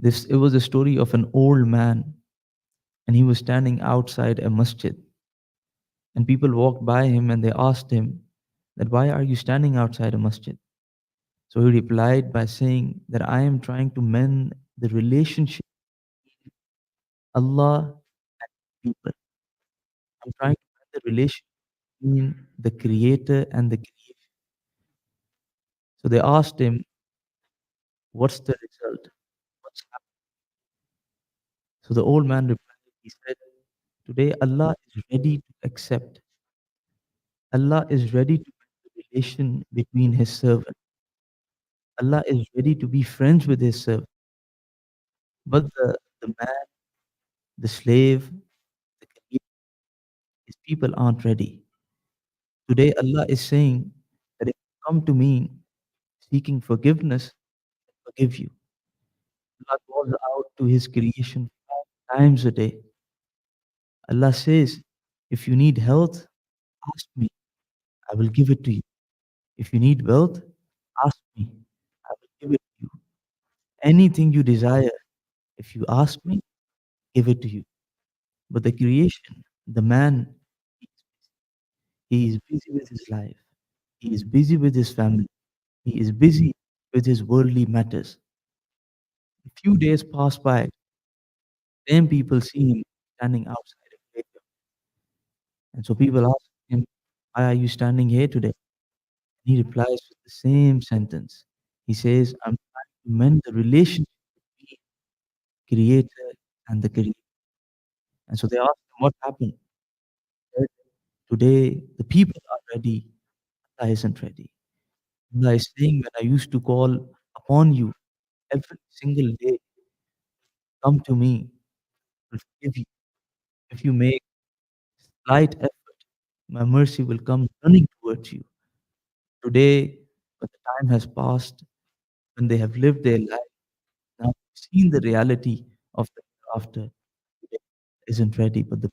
This it was a story of an old man, and he was standing outside a masjid, and people walked by him and they asked him that why are you standing outside a masjid? So he replied by saying that I am trying to mend the relationship between Allah and people. I'm trying to mend the relationship between the creator and the creation. So they asked him, what's the result? What's happened? So the old man replied, he said, today Allah is ready to accept. Allah is ready to mend the relation between his servant. Allah is ready to be friends with his servant. But the man, the slave, the creator, his people aren't ready. Today Allah is saying that if you come to me seeking forgiveness, I forgive you. Allah calls out to his creation 5 times a day. Allah says, if you need health, ask me, I will give it to you. If you need wealth, ask me, I will give it to you. Anything you desire, if you ask me, give it to you. But the creation, the man, he is busy with his life. He is busy with his family. He is busy with his worldly matters. A few days pass by, then people see him standing outside a graveyard. And so people ask him, why are you standing here today? And he replies with the same sentence. He says, I'm trying to mend the relationship between creator and the creator. And so they ask him, what happened? He said, today, the people are ready. Allah isn't ready. Allah is saying, when I used to call upon you every single day, come to me, I will forgive you. If you make slight effort, my mercy will come running towards you. Today, when the time has passed, when they have lived their life, now seen the reality of the hereafter, today isn't ready, but the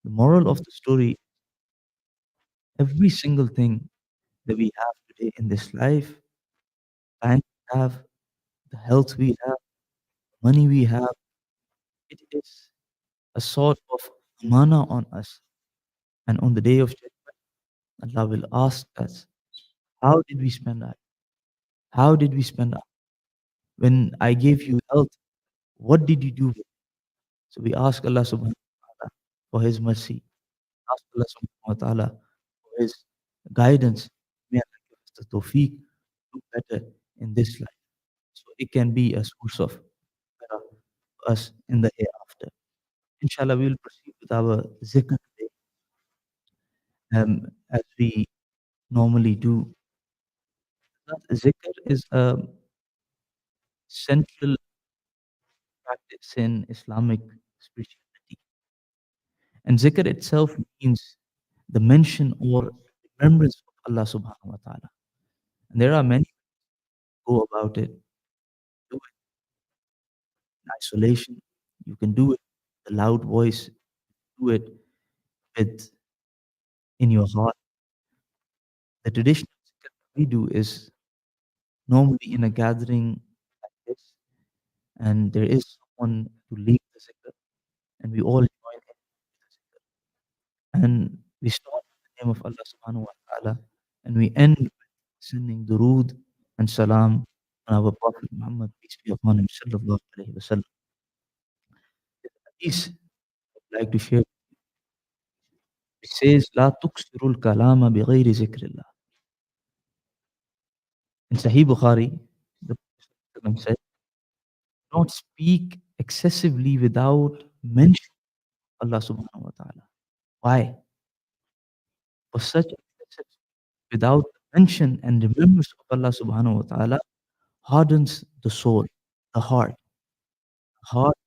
moral of the story, every single thing that we have today in this life, time we have, the health we have, money we have, it is a sort of mana on us. And on the day of judgment, Allah will ask us, how did we spend our How did we spend our when I gave you health? What did you do with it? So we ask Allah subhanahu wa ta'ala for His mercy. Ask Allah subhanahu wa ta'ala for His guidance. May Allah give us the tawfiq to do better in this life. So it can be a source of better for us in the hereafter. Inshallah, we will proceed with our zikr today, as we normally do. Zikr is a central practice in Islamic spirituality. And zikr itself means the mention or remembrance of Allah subhanahu wa ta'ala. And there are many who go about it. Do it in isolation. You can do it with a loud voice. Do it with in your heart. The traditional zikr that we do is normally in a gathering like this, and there is someone to lead the zikr, and we all join in with the zikr. And we start with the name of Allah subhanahu wa ta'ala, and we end with sending durood and salam on our Prophet Muhammad, peace be upon him, sallallahu alayhi wa sallam. Hadith I'd like to share. It says, لا تكسروا الكلام بغير ذكر الله. In Sahih Bukhari, the Prophet said, don't speak excessively without mentioning Allah subhanahu wa ta'ala. Why? For such excessive without mention and remembrance of Allah subhanahu wa ta'ala hardens the soul, the heart. Heart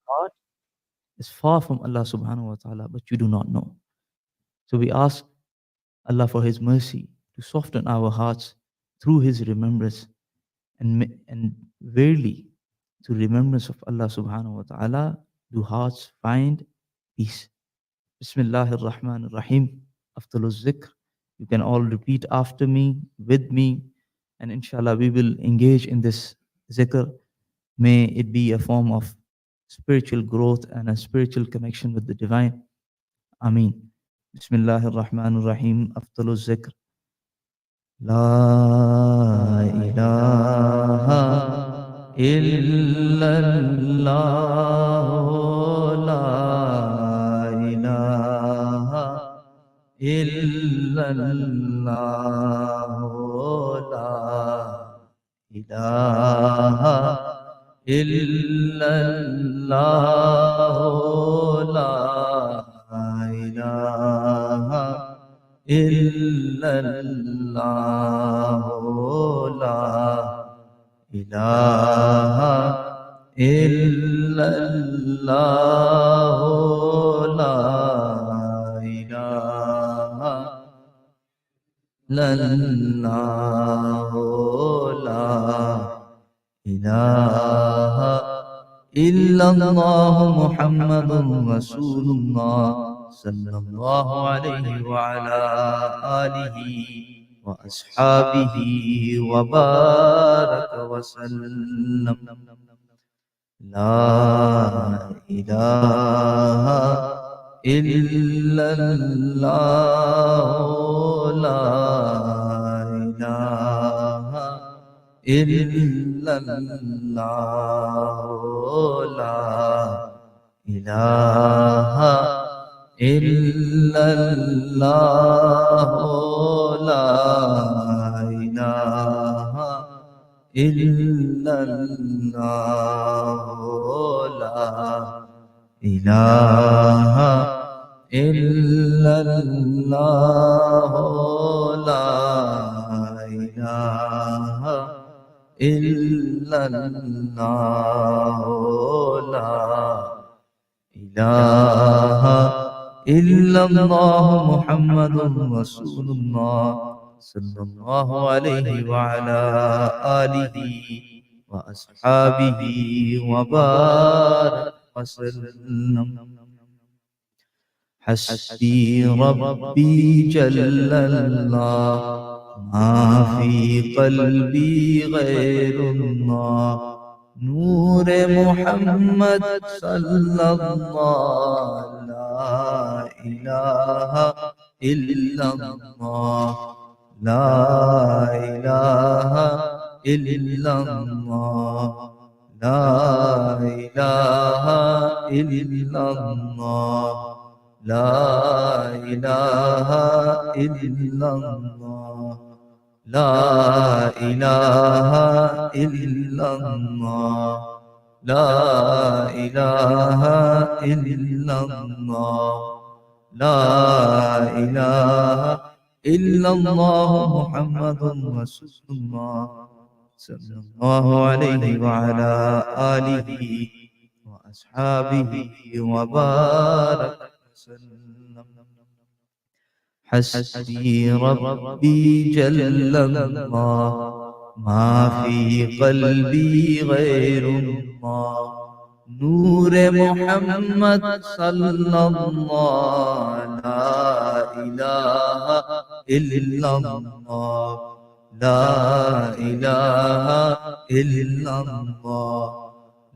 is far from Allah subhanahu wa ta'ala, but you do not know. So we ask Allah for His mercy to soften our hearts through His remembrance, and verily through remembrance of Allah subhanahu wa ta'ala do hearts find peace. Bismillahir Rahmanir Rahim. Afdalul Zikr. You can all repeat after me, with me, and inshallah we will engage in this zikr May it be a form of spiritual growth and a spiritual connection with the divine. Ameen. Bismillahir Rahmanir Rahim. Afdalu Zikr. La ilaha illallah. La ilaha illallah. La ilaha illallah. La ilaha illallah. La ilaha illallah. La ilaha illallah. La ilaha illallah. Muhammadun Rasulullah sallallahu alayhi wa ala alihi wa ashabihi wa baraka wa sallam. La ilaha illallah. La ilaha illallah. La ilaha illallah. La ilaha illallah. La ilaha illallah. La ilaha illallah. La ilaha illallah. Muhammadun Rasulullah sallallahu alayhi wa ala alihi wa ashabihi wa baraka wa sallam. Hasbi Rabbi Jallallah, ma fi qalbi ghayrullah, Noor Muhammad sallallahu. La ilaha illallah. La ilaha illallah. La ilaha illallah. La ilaha illallah. La ilaha illallah. La ilaha illallah. La ilaha illallah. Muhammadun Rasulullah sallallahu alayhi wa ala alihi wa ashabihi wa baraka wa sallam. Hasbi Rabbi Jallallah, ma fi qalbi ghayrullah, Noor Muhammad sallallahu. La ilaha illallah. La ilaha illallah.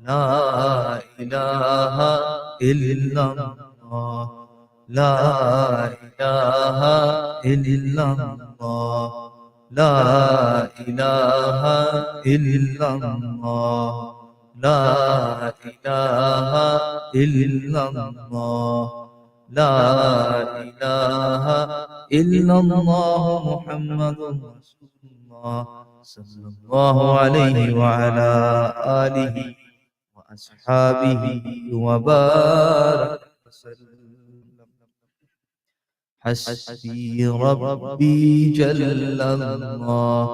La ilaha illallah. La ilaha illallah. La ilaha illallah. La ilaha illallah. La ilaha illallah. Muhammadun Rasulullah sallallahu alayhi wa ala alihi wa ashabihi wa baraka wa sallam. Hasbi Rabbi Jallallah,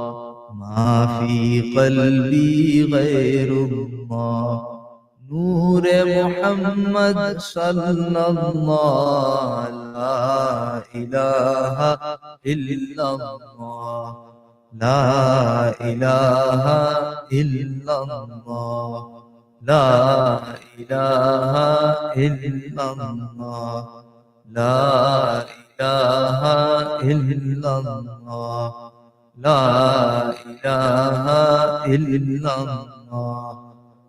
ma fi qalbi ghayrullah, Noor Muhammad sallallahu. La ilaha illallah. La ilaha illallah. La ilaha illallah. La ilaha illallah. La ilaha illallah.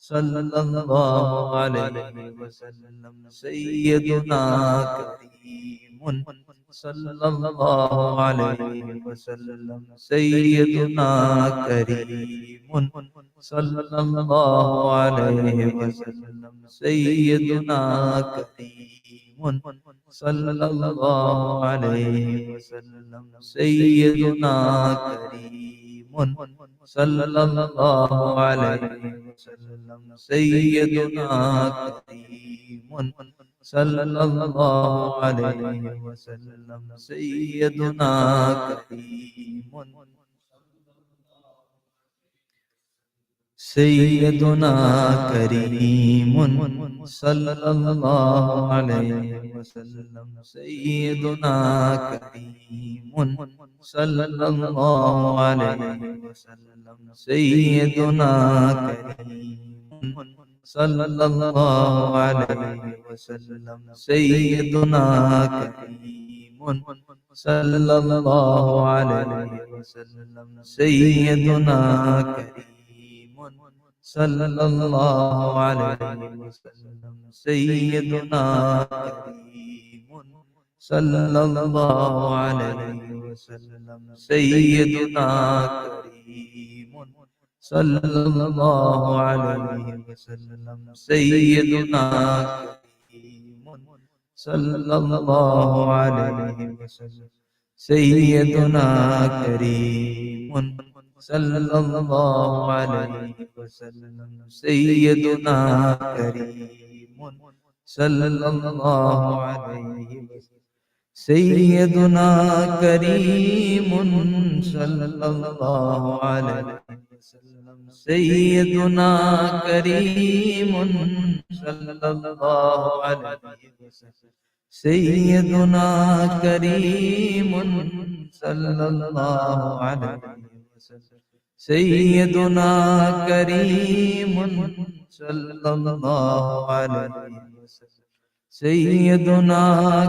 sallallahu alayhi wa sallam. Sayyiduna Kareemun sallallahu alayhi wa sallam. Sayyiduna Kareemun sallallahu alayhi wa sallam. Sayyiduna Kareemun sallallahu alayhi wa sallam. Sayyiduna Kareemun sallallahu alayhi wa sallam. Sayyiduna Kareemun sallallahu alayhi wa sallam. Sayyiduna Kareemun Sayyiduna Kareemun sallallahu alayhi wa sallam. Sayyiduna Kareemun sallallahu alayhi wa sallam. Sayyiduna Kareemun sallallahu alayhi wa sallam. Sayyiduna Kareemun sallallahu alayhi wa sallam. Sayyiduna Kareemun sallallahu alayhi wa sallam. Sayyiduna Kareemun sallallahu alayhi wa sallam. Sayyiduna Kareemun sallallahu alayhi wa sallam. Sayyiduna Kareemun sallallahu alayhi wa sallam. Sayyiduna Kareemun sallallahu alayhi wa sallam. Sayyiduna Kareemun sallallahu alayhi wa sallam. Sayyiduna Kareemun sallallahu alayhi wa sallam. Sayyiduna Kareemun sallallahu alayhi wa sallam. Sayyiduna Kareemun sallallahu alayhi wa sallam. Sayyiduna Kareemun sallallahu alayhi wa sallam. Sayyiduna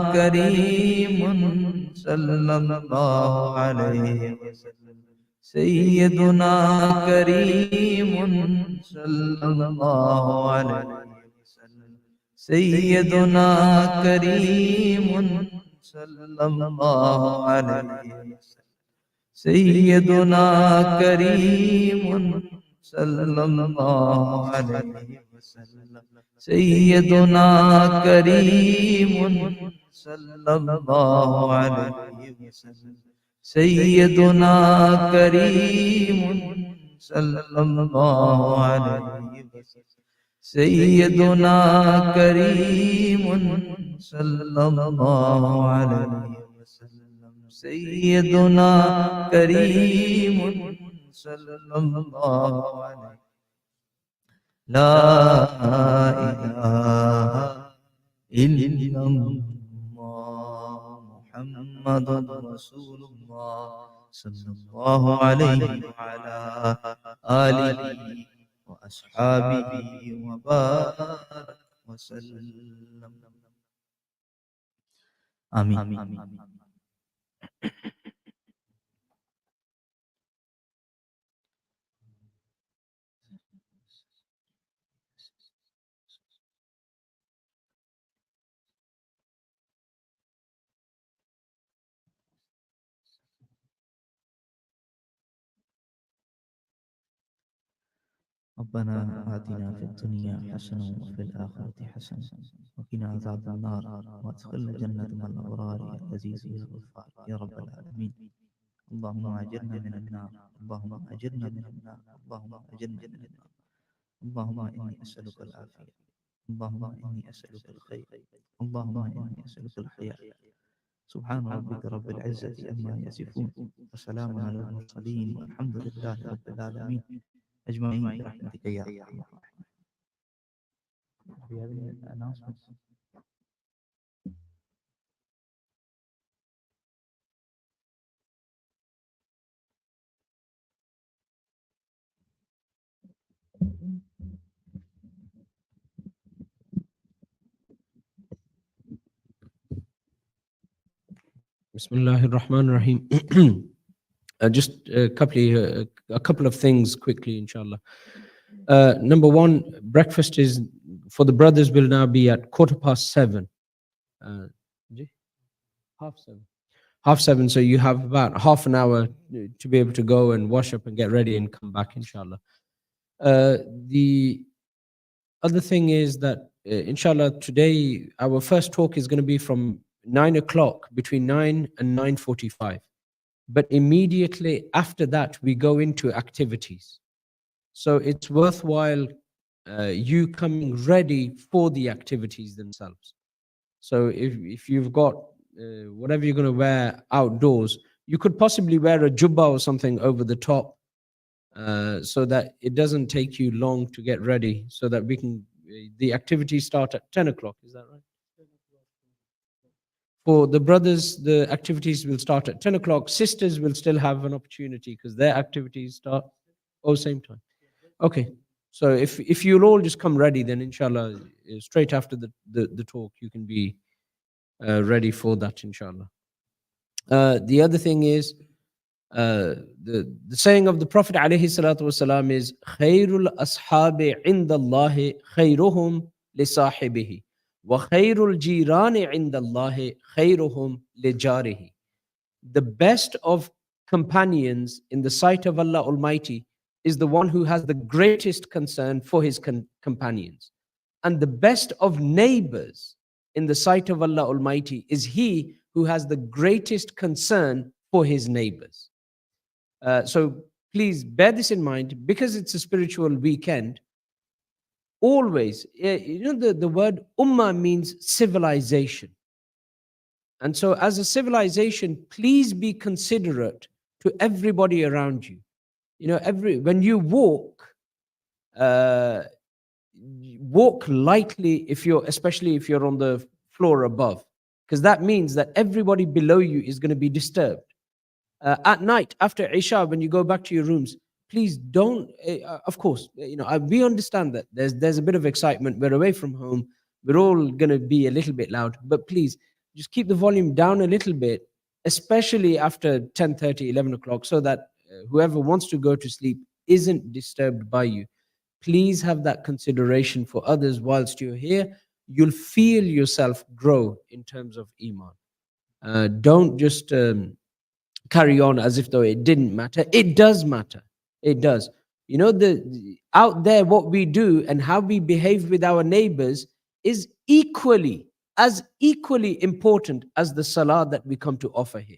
Kareemun sallallahu alayhi wa sallam. Sayyiduna Kareemun sallallahu alayhi wa sallam. Sayyiduna Kareemun sallallahu alayhi wa sallam. Sayyiduna Kareemun sallallahu alayhi wa sallam. Sayyiduna Kareemun sallallahu alayhi wa sallam. Sayyiduna Kareemun sallallahu alayhi wa sallam. Sayyiduna Kareemun sallallahu alayhi wa sallam. Sayyiduna Kareemun sallallahu alayhi. La ilaha illallah Muhammadun Rasulullah sallallahu alayhi wa ala alihi wa ashabihi wa barak wa sallam. Amin. ربنا آتنا في الدنيا حسنة وفي الآخرة حسنة وقنا عذاب النار وادخلنا جنة مع الأبرار يا عزيز يا غفار يا رب العالمين. اللهم أجرنا من النار. اللهم أجرنا من النار. اللهم أجرنا من النار. اللهم إني أسألك العافية. اللهم إني أسألك الخير. اللهم إني أسألك الحياة. سبحان ربك رب العزة عما يصفون وسلام على المرسلين والحمد لله رب العالمين أجمعين برحمتك يا أرحم الراحمين. Do you have any announcements? Bismillahir Rahmanir Rahim. Just a couple of things quickly, inshallah. Number one, breakfast is for the brothers will now be at 7:15. Uh, ji? half seven. Half seven. So you have about half an hour to be able to go and wash up and get ready and come back, inshallah. The other thing is that, inshallah, today our first talk is going to be from 9 o'clock, between 9 and 9:45. But immediately after that, we go into activities. So it's worthwhile you coming ready for the activities themselves. So if you've got whatever you're going to wear outdoors, you could possibly wear a jubba or something over the top, so that it doesn't take you long to get ready, so that we can, the activities start at 10 o'clock. Is that right? For the brothers, the activities will start at 10 o'clock. Sisters will still have an opportunity because their activities start, oh, same time. Okay. So if you'll all just come ready, then inshallah, straight after the talk, you can be ready for that, inshallah. The other thing is, the saying of the Prophet alayhi salatu wasalam is, Khairul ashabi indallahi khairuhum li sahibihi wa khairul jirani indallahi khairuhum li jarihi. The best of companions in the sight of Allah Almighty is the one who has the greatest concern for his companions. And the best of neighbors in the sight of Allah Almighty is he who has the greatest concern for his neighbors. So please bear this in mind, because it's a spiritual weekend. Always, the word ummah means civilization. And so as a civilization, please be considerate to everybody around you. When you walk, walk lightly, especially if you're on the floor above, because that means that everybody below you is going to be disturbed. At night, after Isha, when you go back to your rooms, please don't, of course, we understand that there's a bit of excitement. We're away from home. We're all going to be a little bit loud, but please just keep the volume down a little bit, especially after 10:30, 11 o'clock, so that whoever wants to go to sleep isn't disturbed by you. Please have that consideration for others whilst you're here. You'll feel yourself grow in terms of Iman. Don't just carry on as if though it didn't matter. It does matter. It does. Out there, what we do and how we behave with our neighbors is as equally important as the salah that we come to offer here.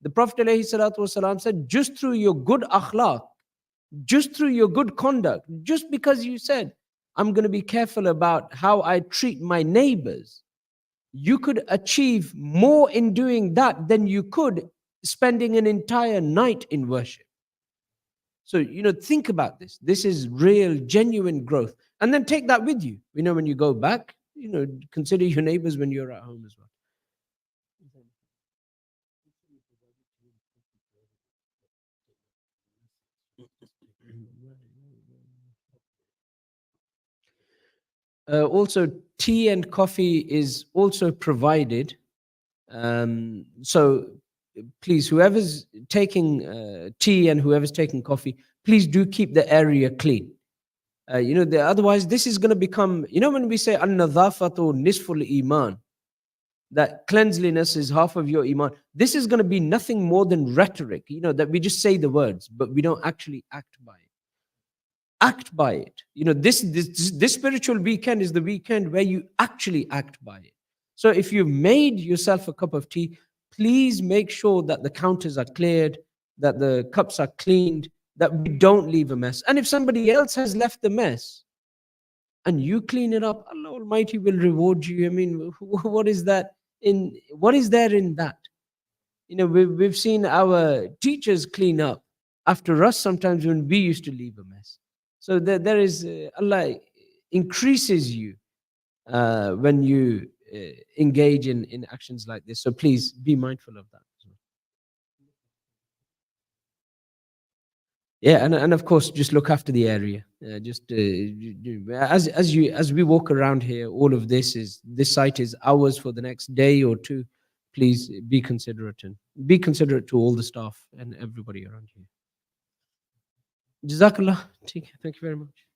The Prophet ﷺ said, just through your good akhlaq, just through your good conduct, just because you said, I'm going to be careful about how I treat my neighbors, you could achieve more in doing that than you could spending an entire night in worship. So, think about this. This is real, genuine growth. And then take that with you. When you go back, consider your neighbors when you're at home as well. Also, tea and coffee is also provided. So please, whoever's taking tea and whoever's taking coffee, please do keep the area clean. Otherwise, this is going to become, when we say an-nadhafatu nisful iman, that cleanliness is half of your iman, this is going to be nothing more than rhetoric, that we just say the words, but we don't actually act by it. Act by it. This spiritual weekend is the weekend where you actually act by it. So if you've made yourself a cup of tea, please make sure that the counters are cleared, that the cups are cleaned, that we don't leave a mess. And if somebody else has left the mess and you clean it up, Allah Almighty will reward you. I mean, what is there in that? We've seen our teachers clean up after us sometimes when we used to leave a mess. So there is, Allah increases you when you engage in actions like this. So please be mindful of that. Yeah, and of course, just look after the area. As we walk around here, all of this site is ours for the next day or two. Please be considerate to all the staff and everybody around here. Jazakallah. Thank you very much.